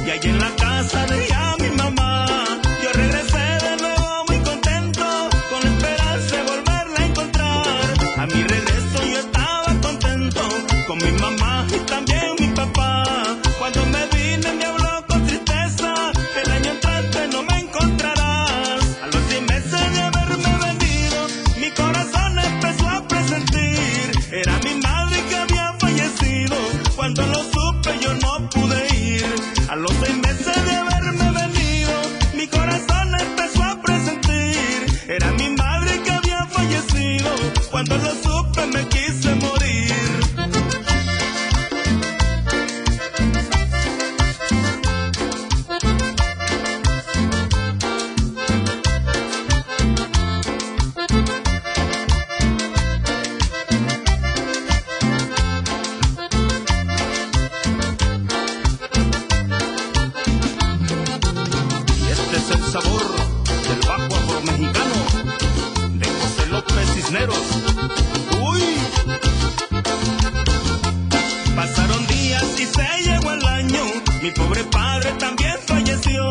Y allí en la casa de mi mamá, yo regresé de nuevo muy contento, con la esperanza de volverla a encontrar. A mi regreso yo estaba contento, con mi mamá y también mi papá. Cuando me vine me habló con tristeza, el año entrante no me encontrarás. A los 10 meses de haberme vendido, mi corazón empezó a presentir. Era mi madre que había fallecido, cuando lo supe yo no pude ir. A los 6 meses de haberme venido, mi corazón empezó a presentir. Era mi madre que había fallecido, cuando lo supe me quise morir. Es el sabor del bajo afromexicano de José López Cisneros. ¡Uy! Pasaron días y se llegó el año, mi pobre padre también falleció.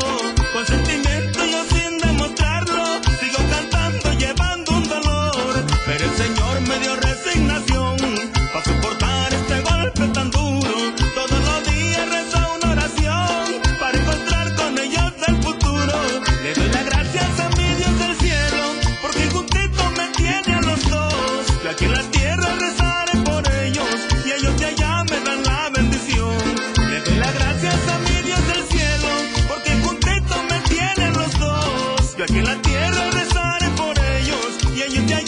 Con sentimiento yo sin demostrarlo, sigo cantando llevando un dolor. Pero el Señor me dio resignación para soportar este golpe tan duro. Todos los días rezo una oración para encontrar con ellos el futuro. Le doy las gracias a mi Dios del cielo, porque juntito me tiene a los dos. Yo aquí en la tierra rezaré por ellos, y ellos de allá me dan la bendición. Le doy las gracias a mi Dios del cielo, porque juntito me tiene a los dos. Yo aquí en la tierra rezaré por ellos, y ellos de allá